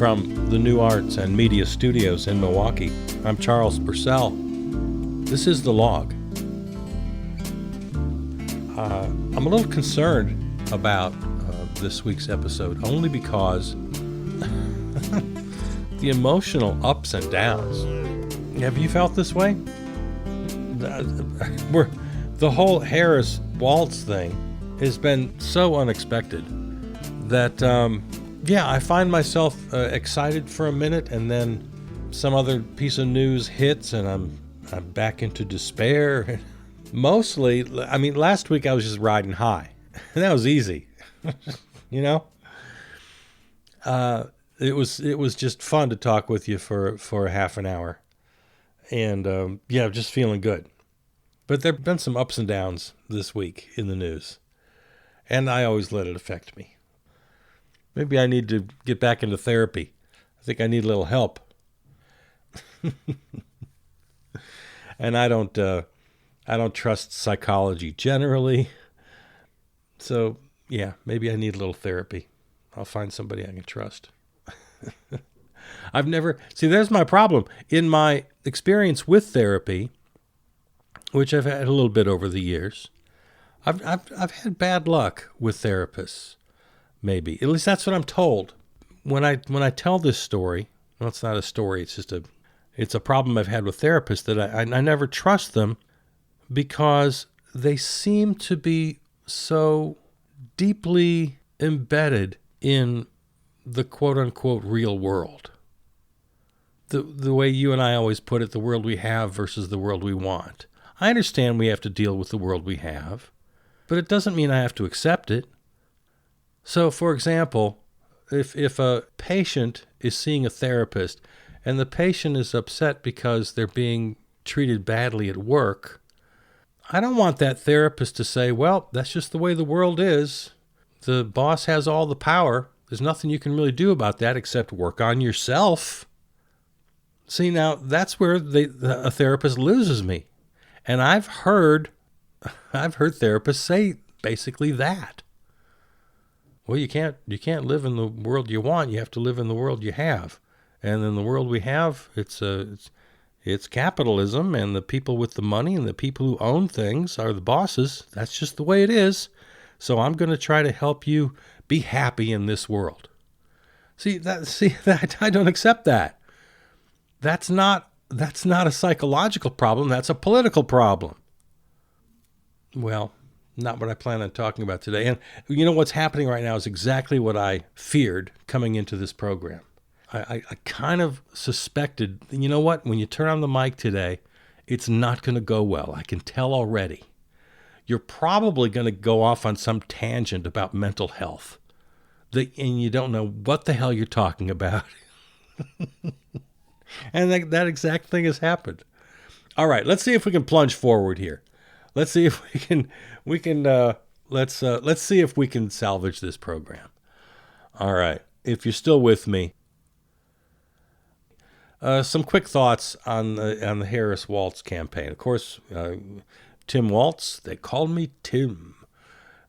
From the New Arts and Media Studios in Milwaukee, I'm Charles Purcell. This is The Log. I'm a little concerned about this week's episode, only because the emotional ups and downs. Have you felt this way? The whole Harris waltz thing has been so unexpected that, I find myself excited for a minute, and then some other piece of news hits, and I'm back into despair. Mostly, last week I was just riding high. That was easy, you know. It was just fun to talk with you for half an hour, and just feeling good. But there've been some ups and downs this week in the news, and I always let it affect me. Maybe I need to get back into therapy. I think I need a little help. And I don't trust psychology generally. So, maybe I need a little therapy. I'll find somebody I can trust. There's my problem. In my experience with therapy, which I've had a little bit over the years, I've had bad luck with therapists. Maybe. At least that's what I'm told. When I tell this story, well, it's not a story, it's a problem I've had with therapists, that I never trust them because they seem to be so deeply embedded in the quote-unquote real world. The way you and I always put it, the world we have versus the world we want. I understand we have to deal with the world we have, but it doesn't mean I have to accept it. So, for example, if a patient is seeing a therapist and the patient is upset because they're being treated badly at work, I don't want that therapist to say, well, that's just the way the world is. The boss has all the power. There's nothing you can really do about that except work on yourself. See, now that's where a therapist loses me. And I've heard therapists say basically that. Well, you can't live in the world you want. You have to live in the world you have. And in the world we have, it's capitalism, and the people with the money and the people who own things are the bosses. That's just the way it is. So I'm going to try to help you be happy in this world. I don't accept that. That's not a psychological problem. That's a political problem. Well, not what I plan on talking about today. And you know what's happening right now is exactly what I feared coming into this program. I kind of suspected, you know what, when you turn on the mic today, it's not going to go well. I can tell already. You're probably going to go off on some tangent about mental health, and you don't know what the hell you're talking about. And that exact thing has happened. All right, let's see if we can plunge forward here. Let's see if let's see if we can salvage this program. All right. If you're still with me, some quick thoughts on the Harris Waltz campaign. Of course, Tim Walz, they called me Tim.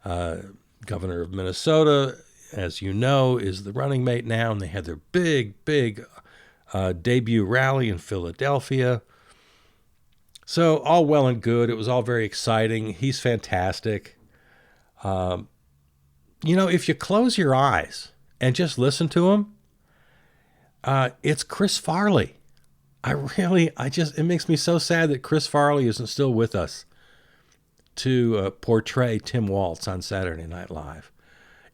Governor of Minnesota, as you know, is the running mate now, and they had their big debut rally in Philadelphia. So all well and good. It was all very exciting. He's fantastic. If you close your eyes and just listen to him, it's Chris Farley. It makes me so sad that Chris Farley isn't still with us to portray Tim Walz on Saturday Night Live.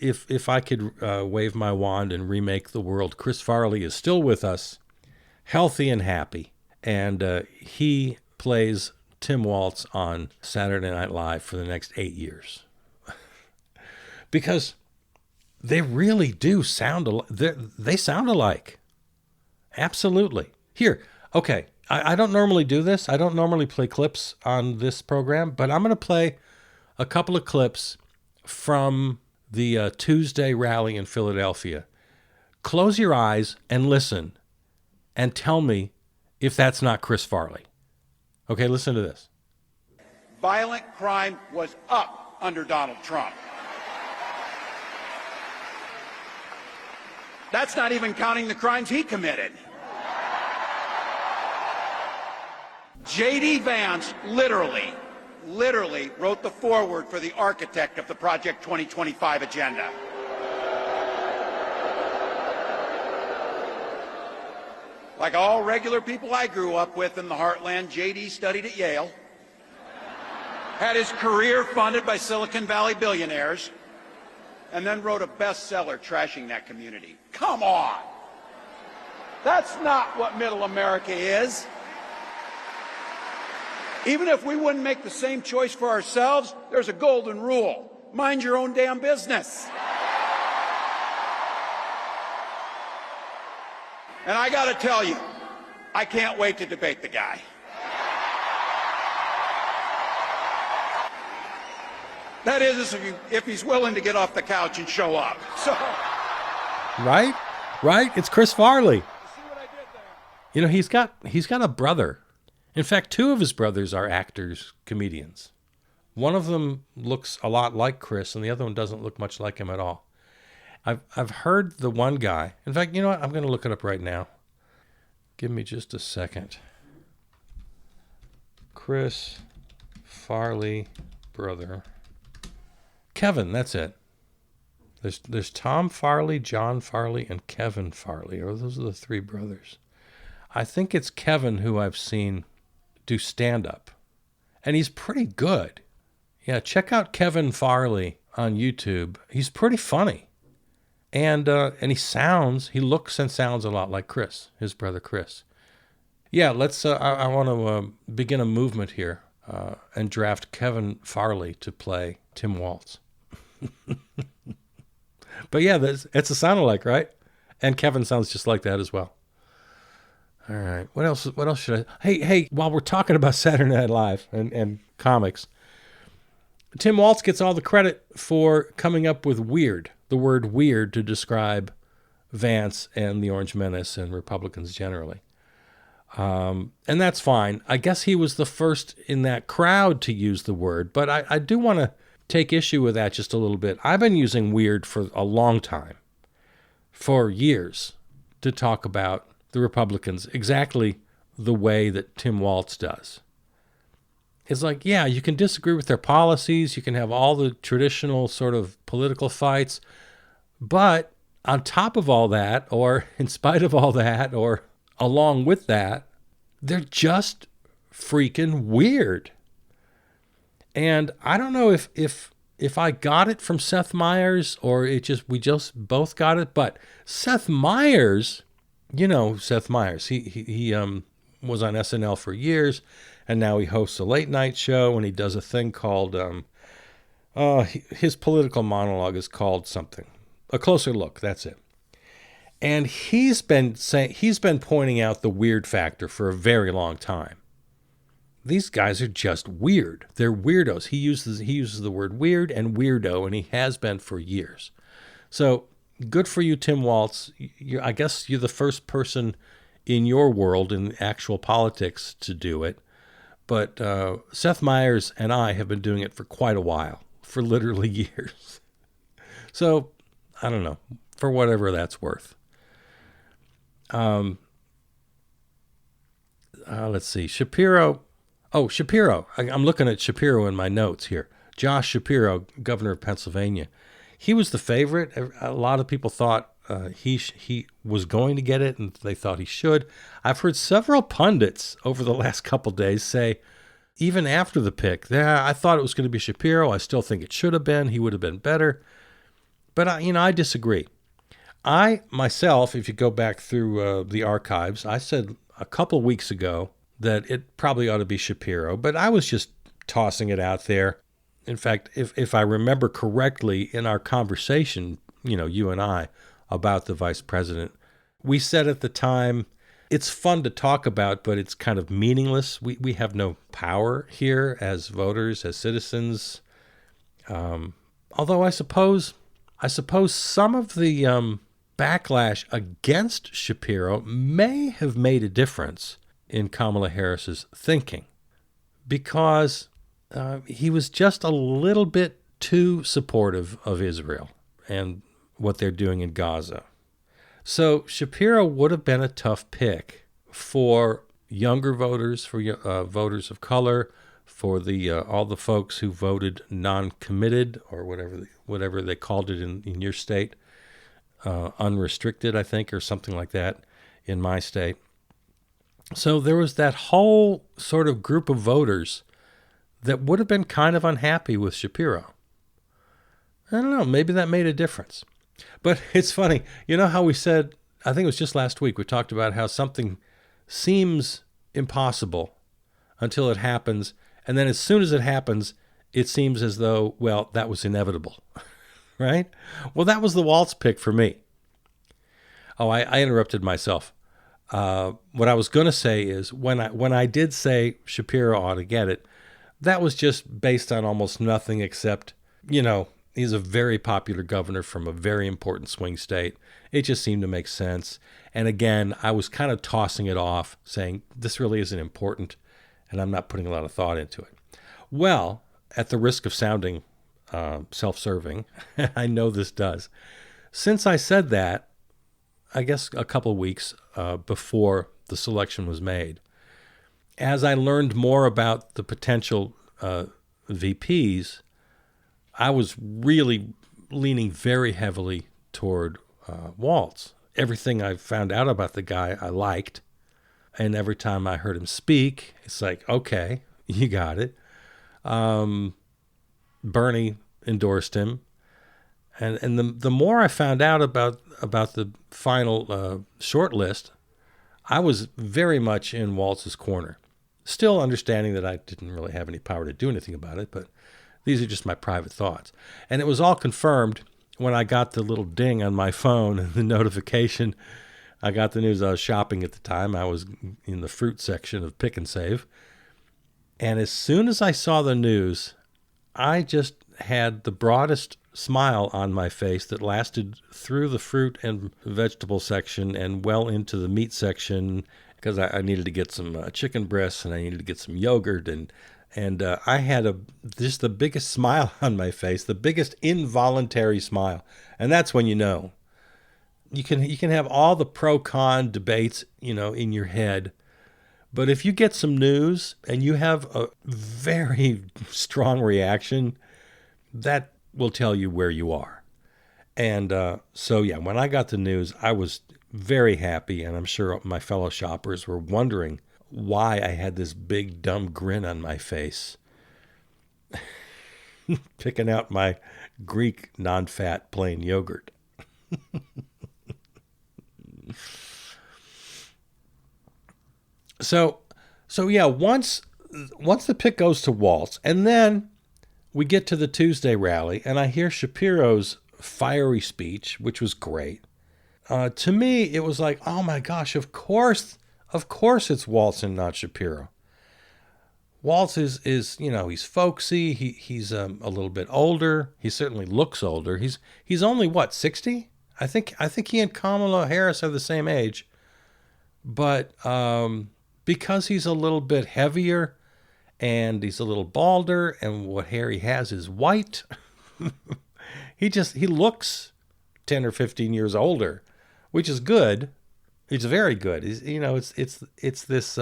If I could wave my wand and remake the world, Chris Farley is still with us, healthy and happy, and he plays Tim Walz on Saturday Night Live for the next 8 years. Because they really do sound alike. They sound alike. Absolutely. Here, okay, I don't normally do this. I don't normally play clips on this program, but I'm going to play a couple of clips from the Tuesday rally in Philadelphia. Close your eyes and listen and tell me if that's not Chris Farley. Okay, listen to this. Violent crime was up under Donald Trump. That's not even counting the crimes he committed. J.D. Vance literally wrote the foreword for the architect of the Project 2025 agenda. Like all regular people I grew up with in the heartland, J.D. studied at Yale, had his career funded by Silicon Valley billionaires, and then wrote a bestseller trashing that community. Come on! That's not what middle America is. Even if we wouldn't make the same choice for ourselves, there's a golden rule. Mind your own damn business. And I gotta tell you, I can't wait to debate the guy. That is, if he's willing to get off the couch and show up. So, Right? It's Chris Farley. You know, he's got a brother. In fact, two of his brothers are actors, comedians. One of them looks a lot like Chris, and the other one doesn't look much like him at all. I've heard the one guy. In fact, you know what? I'm going to look it up right now. Give me just a second. Chris Farley brother. Kevin, that's it. There's Tom Farley, John Farley, and Kevin Farley. Or those are the three brothers. I think it's Kevin who I've seen do stand-up. And he's pretty good. Yeah, check out Kevin Farley on YouTube. He's pretty funny. And he looks and sounds a lot like Chris, his brother Chris. Yeah, let's. I want to begin a movement here and draft Kevin Farley to play Tim Waltz. But yeah, it's a sound alike, right? And Kevin sounds just like that as well. All right, what else should I? Hey, while we're talking about Saturday Night Live and comics, Tim Waltz gets all the credit for coming up with the word weird to describe Vance and the Orange Menace and Republicans generally. And that's fine. I guess he was the first in that crowd to use the word, but I do want to take issue with that just a little bit. I've been using weird for a long time, for years, to talk about the Republicans exactly the way that Tim Waltz does. It's like, yeah, you can disagree with their policies, you can have all the traditional sort of political fights, but on top of all that, or in spite of all that, or along with that, they're just freaking weird. And I don't know if I got it from Seth Meyers or we just both got it, but Seth Meyers, you know Seth Meyers, he was on SNL for years, and now he hosts a late night show, and he does a thing called his political monologue is called something. A Closer Look, that's it. And he's been pointing out the weird factor for a very long time. These guys are just weird. They're weirdos. He uses the word weird and weirdo, and he has been for years. So good for you, Tim Waltz. I guess you're the first person in your world in actual politics to do it. But Seth Meyers and I have been doing it for quite a while, for literally years. So I don't know, for whatever that's worth. Let's see, Shapiro. Oh, Shapiro. I'm looking at Shapiro in my notes here. Josh Shapiro, governor of Pennsylvania. He was the favorite. A lot of people thought he was going to get it, and they thought he should. I've heard several pundits over the last couple days say, even after the pick, I thought it was going to be Shapiro. I still think it should have been. He would have been better. But I disagree. I myself, if you go back through the archives, I said a couple weeks ago that it probably ought to be Shapiro, but I was just tossing it out there. In fact, if I remember correctly, in our conversation, you and I, about the vice president, we said at the time, it's fun to talk about, but it's kind of meaningless. We have no power here as voters, as citizens. Although I suppose some of the backlash against Shapiro may have made a difference in Kamala Harris's thinking, because he was just a little bit too supportive of Israel and what they're doing in Gaza. So Shapiro would have been a tough pick for younger voters, for voters of color, for the all the folks who voted non-committed, or whatever they called it in your state, unrestricted, I think, or something like that in my state. So there was that whole sort of group of voters that would have been kind of unhappy with Shapiro. I don't know, maybe that made a difference. But it's funny, you know how we said, I think it was just last week, we talked about how something seems impossible until it happens, and then as soon as it happens, it seems as though, well, that was inevitable, right? Well, that was the Walz pick for me. Oh, I interrupted myself. What I was going to say is when I did say Shapiro ought to get it, that was just based on almost nothing except, he's a very popular governor from a very important swing state. It just seemed to make sense. And again, I was kind of tossing it off, saying this really isn't important, and I'm not putting a lot of thought into it. Well, at the risk of sounding self-serving, I know this does. Since I said that, I guess a couple of weeks before the selection was made, as I learned more about the potential VPs, I was really leaning very heavily toward Walz. Everything I found out about the guy I liked, and every time I heard him speak, it's like, okay, you got it. Bernie endorsed him. And the more I found out about the final short list, I was very much in Walz's corner. Still understanding that I didn't really have any power to do anything about it, but these are just my private thoughts. And it was all confirmed when I got the little ding on my phone and the notification. I got the news. I was shopping at the time. I was in the fruit section of Pick and Save. And as soon as I saw the news, I just had the broadest smile on my face that lasted through the fruit and vegetable section and well into the meat section, because I needed to get some chicken breasts and I needed to get some yogurt, and I had just the biggest smile on my face, the biggest involuntary smile. And that's when you know. You can have all the pro-con debates, in your head, but if you get some news and you have a very strong reaction, that will tell you where you are. And so, when I got the news, I was very happy, and I'm sure my fellow shoppers were wondering why I had this big, dumb grin on my face, picking out my Greek non-fat plain yogurt. So once the pick goes to Walz, and then we get to the Tuesday rally, and I hear Shapiro's fiery speech, which was great. To me, it was like, oh my gosh, of course it's Walz and not Shapiro. Walz is he's folksy. He's a little bit older. He certainly looks older. He's only 60? I think he and Kamala Harris are the same age, but because he's a little bit heavier and he's a little balder, and what hair he has is white, he looks 10 or 15 years older, which is good. It's very good. It's this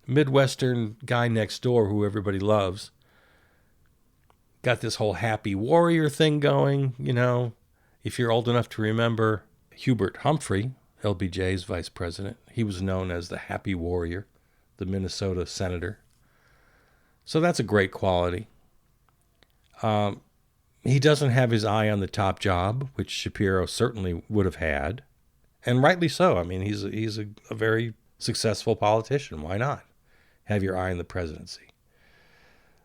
Midwestern guy next door who everybody loves. Got this whole happy warrior thing going, If you're old enough to remember Hubert Humphrey, LBJ's vice president, he was known as the Happy Warrior, the Minnesota senator. So that's a great quality. He doesn't have his eye on the top job, which Shapiro certainly would have had, and rightly so. I mean, he's a very successful politician. Why not have your eye on the presidency?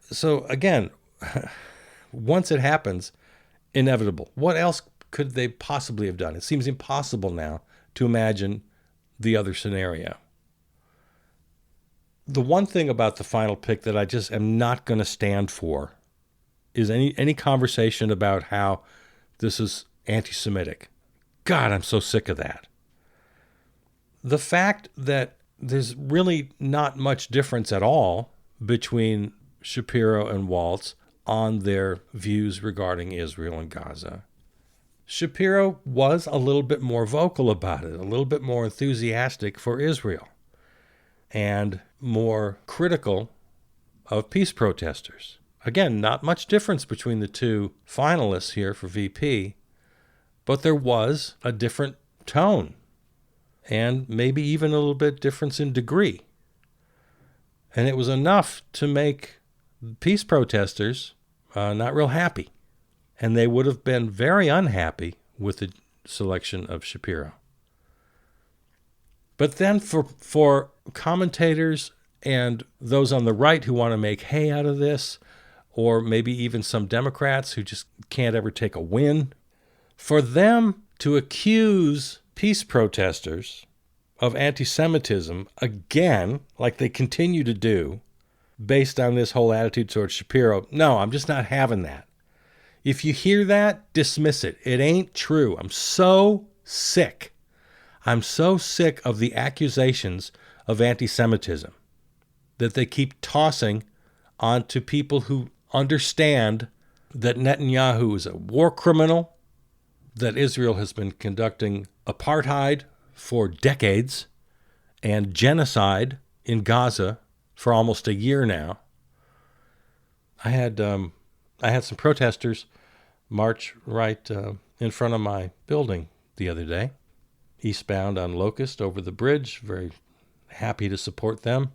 So again, once it happens, inevitable. What else could they possibly have done? It seems impossible now to imagine the other scenario. The one thing about the final pick that I just am not going to stand for is any conversation about how this is anti-Semitic. God, I'm so sick of that. The fact that there's really not much difference at all between Shapiro and Walz on their views regarding Israel and Gaza Shapiro was a little bit more vocal about it, a little bit more enthusiastic for Israel, and more critical of peace protesters. Again, not much difference between the two finalists here for VP, but there was a different tone, and maybe even a little bit difference in degree. And it was enough to make peace protesters not real happy. And they would have been very unhappy with the selection of Shapiro. But then for commentators and those on the right who want to make hay out of this, or maybe even some Democrats who just can't ever take a win, for them to accuse peace protesters of anti-Semitism again, like they continue to do, based on this whole attitude towards Shapiro, no, I'm just not having that. If you hear that, dismiss it. It ain't true. I'm so sick. I'm so sick of the accusations of anti-Semitism that they keep tossing onto people who understand that Netanyahu is a war criminal, that Israel has been conducting apartheid for decades and genocide in Gaza for almost a year now. I had some protesters march right in front of my building the other day, eastbound on Locust over the bridge. Very happy to support them.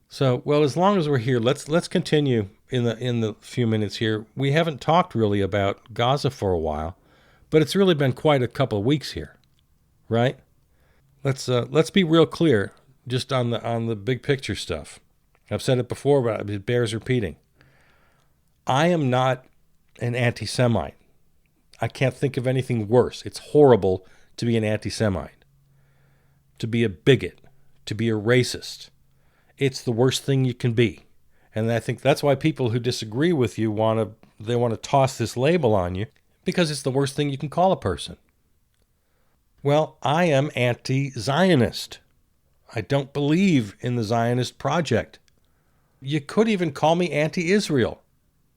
So, well, as long as we're here, let's continue in the few minutes here. We haven't talked really about Gaza for a while, but it's really been quite a couple of weeks here, right? Let's be real clear just on the big picture stuff. I've said it before, but it bears repeating. I am not an anti-Semite. I can't think of anything worse. It's horrible to be an anti-Semite, to be a bigot, to be a racist. It's the worst thing you can be. And I think that's why people who disagree with you want to toss this label on you, because it's the worst thing you can call a person. Well, I am anti-Zionist. I don't believe in the Zionist project. You could even call me anti-Israel.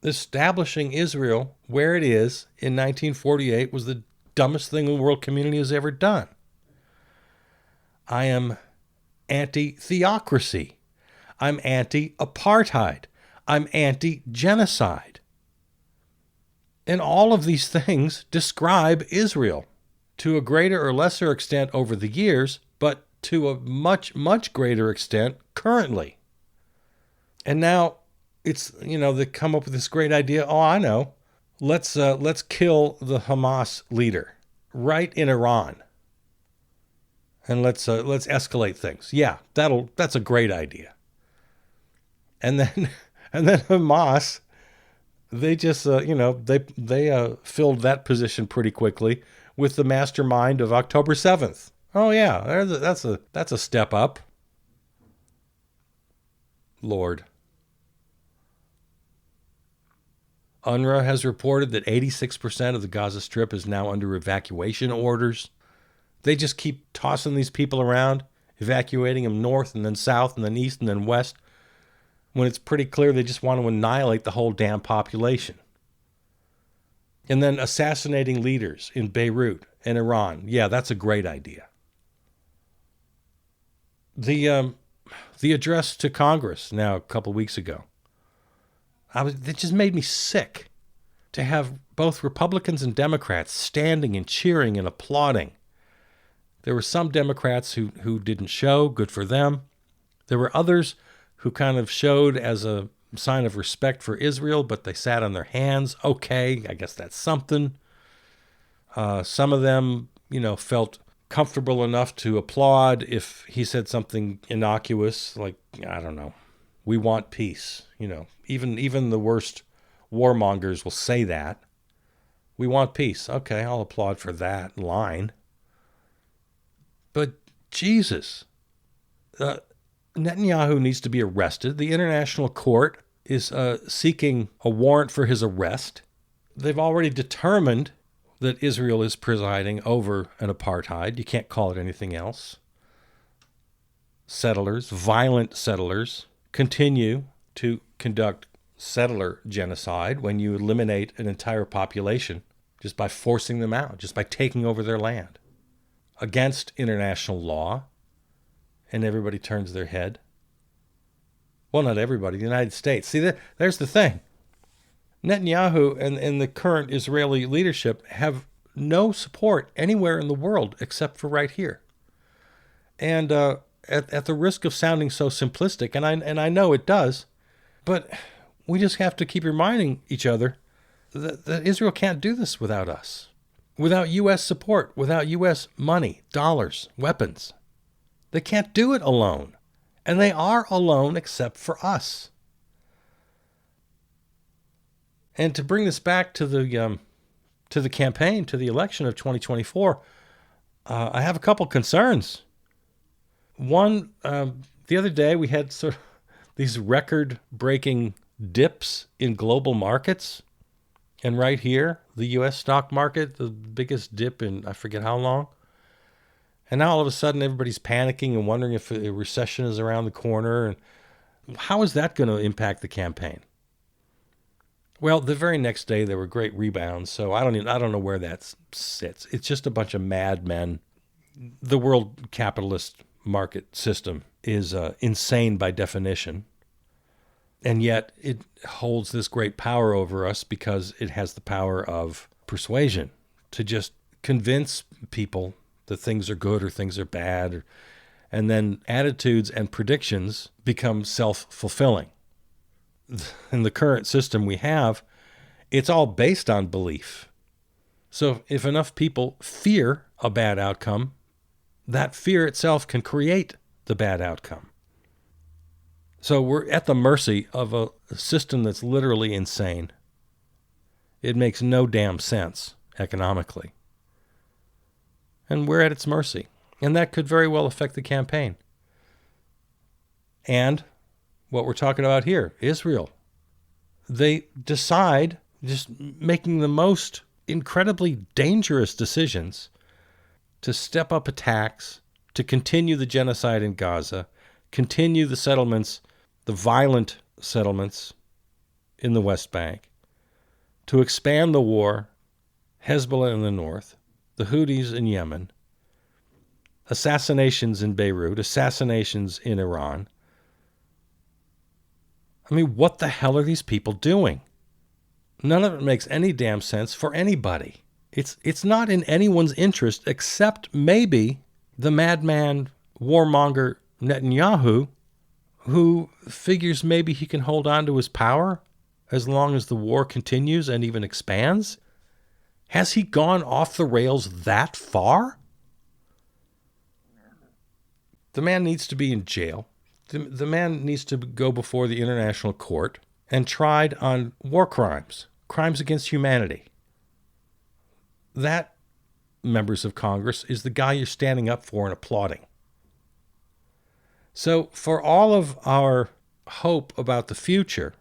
Establishing Israel where it is in 1948 was the dumbest thing the world community has ever done. I am anti-theocracy. I'm anti-apartheid. I'm anti-genocide. And all of these things describe Israel to a greater or lesser extent over the years, but to a much, much greater extent currently. And now it's, they come up with this great idea. Oh, I know. Let's kill the Hamas leader right in Iran. And let's escalate things. Yeah, that's a great idea. And then Hamas, they just they filled that position pretty quickly with the mastermind of October 7th. Oh yeah, that's a step up. Lord. UNRWA has reported that 86% of the Gaza Strip is now under evacuation orders. They just keep tossing these people around, evacuating them north and then south and then east and then west, when it's pretty clear they just want to annihilate the whole damn population. And then assassinating leaders in Beirut and Iran. Yeah, that's a great idea. The address to Congress now a couple weeks ago, it just made me sick to have both Republicans and Democrats standing and cheering and applauding. There were some Democrats who didn't show, good for them. There were others who kind of showed as a sign of respect for Israel, but they sat on their hands. Okay, I guess that's something. Some of them, felt comfortable enough to applaud if he said something innocuous, like, I don't know, we want peace. Even the worst warmongers will say that. We want peace. Okay, I'll applaud for that line. But Jesus, Netanyahu needs to be arrested. The International Court is seeking a warrant for his arrest. They've already determined that Israel is presiding over an apartheid. You can't call it anything else. Settlers, violent settlers, continue to conduct settler genocide when you eliminate an entire population just by forcing them out, just by taking over their land against international law, and everybody turns their head. Well, not everybody, the United States. See, there's the thing. Netanyahu and the current Israeli leadership have no support anywhere in the world except for right here. And at the risk of sounding so simplistic, and I know it does, but we just have to keep reminding each other that Israel can't do this without us, without U.S. support, without U.S. money, dollars, weapons. They can't do it alone, and they are alone except for us. And to bring this back to the campaign, to the election of 2024, I have a couple concerns. One, the other day we had sort of these record-breaking dips in global markets. And right here, the U.S. stock market, the biggest dip in I forget how long. And now all of a sudden everybody's panicking and wondering if a recession is around the corner. And how is that going to impact the campaign? Well, the very next day there were great rebounds, so I don't know where that sits. It's just a bunch of madmen. The world capitalist market system is insane by definition, and yet it holds this great power over us because it has the power of persuasion to just convince people that things are good or things are bad, and then attitudes and predictions become self-fulfilling. In the current system we have, it's all based on belief. So if enough people fear a bad outcome, that fear itself can create the bad outcome. So we're at the mercy of a system that's literally insane. It makes no damn sense economically. And we're at its mercy. And that could very well affect the campaign. And what we're talking about here, Israel. They decide, just making the most incredibly dangerous decisions, to step up attacks, to continue the genocide in Gaza, continue the settlements, the violent settlements in the West Bank, to expand the war, Hezbollah in the north, the Houthis in Yemen, assassinations in Beirut, assassinations in Iran. I mean, what the hell are these people doing? None of it makes any damn sense for anybody. It's not in anyone's interest except maybe the madman warmonger Netanyahu, who figures maybe he can hold on to his power as long as the war continues and even expands. Has he gone off the rails that far? The man needs to be in jail. The man needs to go before the international court and tried on war crimes, crimes against humanity. That, members of Congress, is the guy you're standing up for and applauding. So for all of our hope about the future,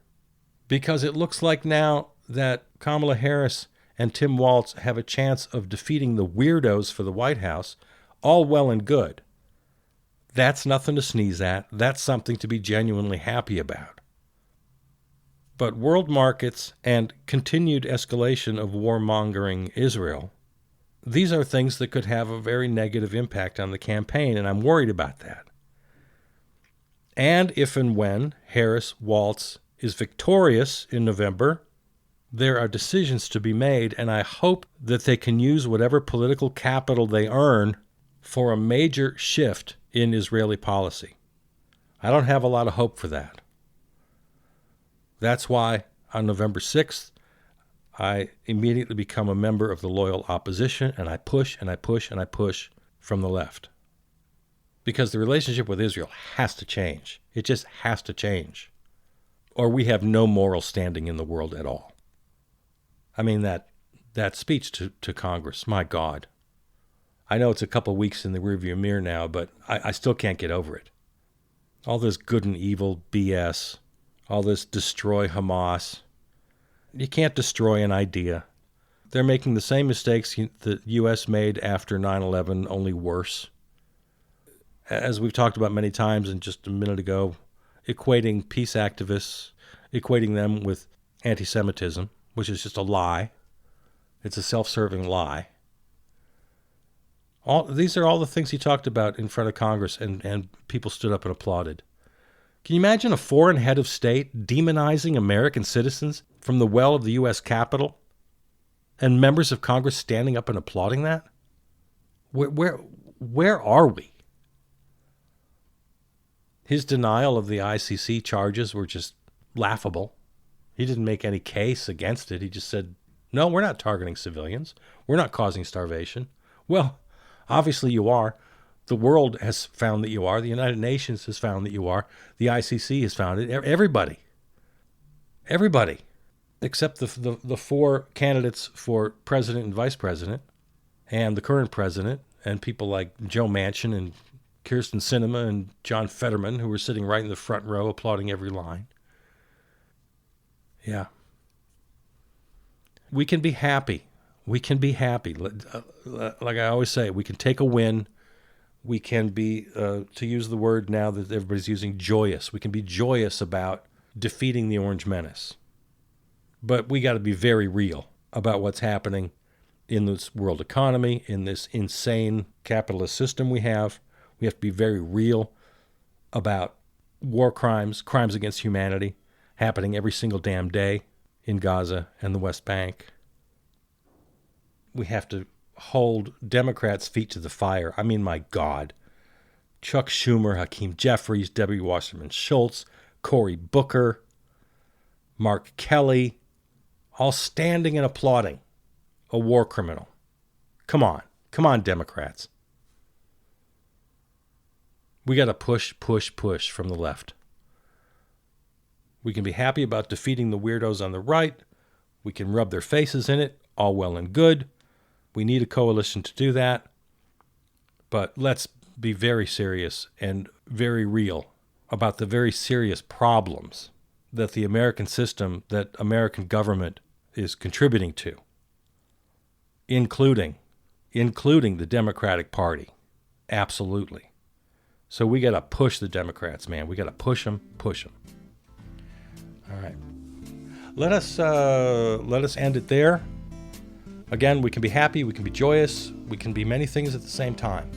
because it looks like now that Kamala Harris and Tim Walz have a chance of defeating the weirdos for the White House, all well and good. That's nothing to sneeze at. That's something to be genuinely happy about. But world markets and continued escalation of warmongering Israel, these are things that could have a very negative impact on the campaign, and I'm worried about that. And if and when Harris-Walz is victorious in November, there are decisions to be made, and I hope that they can use whatever political capital they earn for a major shift in Israeli policy. I don't have a lot of hope for that. That's why on November 6th, I immediately become a member of the loyal opposition, and I push and I push and I push from the left. Because the relationship with Israel has to change. It just has to change. Or we have no moral standing in the world at all. I mean, that speech to Congress, my God. I know it's a couple of weeks in the rearview mirror now, but I still can't get over it. All this good and evil BS, all this destroy Hamas. You can't destroy an idea. They're making the same mistakes the U.S. made after 9/11, only worse. As we've talked about many times and just a minute ago, equating peace activists equating them with anti-Semitism, which is just a lie. It's a self-serving lie. These are all the things he talked about in front of Congress, and people stood up and applauded. Can you imagine a foreign head of state demonizing American citizens from the well of the U.S. Capitol, and members of Congress standing up and applauding that? Where are we? His denial of the ICC charges were just laughable. He didn't make any case against it. He just said, no, we're not targeting civilians. We're not causing starvation. Well, obviously you are. The world has found that you are. The United Nations has found that you are. The ICC has found it. Everybody. Everybody. Except the four candidates for president and vice president, and the current president, and people like Joe Manchin and Kyrsten Sinema and John Fetterman, who were sitting right in the front row applauding every line. Yeah. We can be happy. We can be happy. Like I always say, we can take a win. We can be, to use the word now that everybody's using, joyous. We can be joyous about defeating the Orange Menace. But we got to be very real about what's happening in this world economy, in this insane capitalist system we have. We have to be very real about war crimes, crimes against humanity, happening every single damn day in Gaza and the West Bank. We have to hold Democrats' feet to the fire. I mean, my God. Chuck Schumer, Hakeem Jeffries, Debbie Wasserman Schultz, Cory Booker, Mark Kelly, all standing and applauding a war criminal. Come on. Come on, Democrats. We got to push from the left. We can be happy about defeating the weirdos on the right. We can rub their faces in it, all well and good. We need a coalition to do that. But let's be very serious and very real about the very serious problems that the American system, that American government is contributing to, including the Democratic Party. Absolutely. So we got to push the Democrats, man. We got to push them. All right. Let us end it there. Again, we can be happy, we can be joyous, we can be many things at the same time.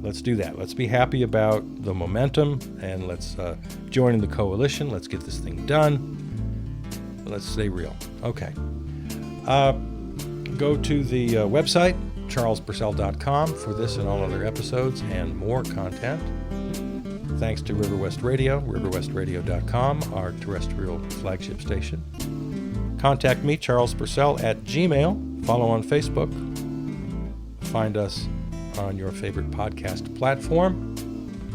Let's do that. Let's be happy about the momentum, and let's join in the coalition. Let's get this thing done. Let's stay real. Okay. Go to the website, charlespurcell.com, for this and all other episodes and more content. Thanks to River West Radio, riverwestradio.com, our terrestrial flagship station. Contact me, Charles Purcell, at Gmail. Follow on Facebook. Find us on your favorite podcast platform.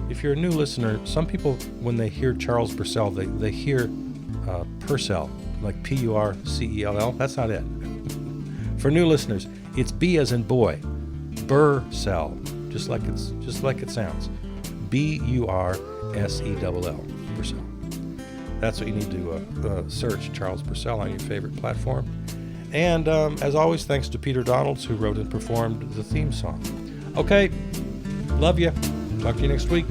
If you're a new listener, some people, when they hear Charles Purcell, they hear Purcell, like P-U-R-C-E-L-L. That's not it. For new listeners, it's B as in boy, Burcell, just like it sounds. B-U-R-S-E-L-L, Purcell. That's what you need to search, Charles Purcell, on your favorite platform. And as always, thanks to Peter Donalds, who wrote and performed the theme song. Okay, love you. Talk to you next week.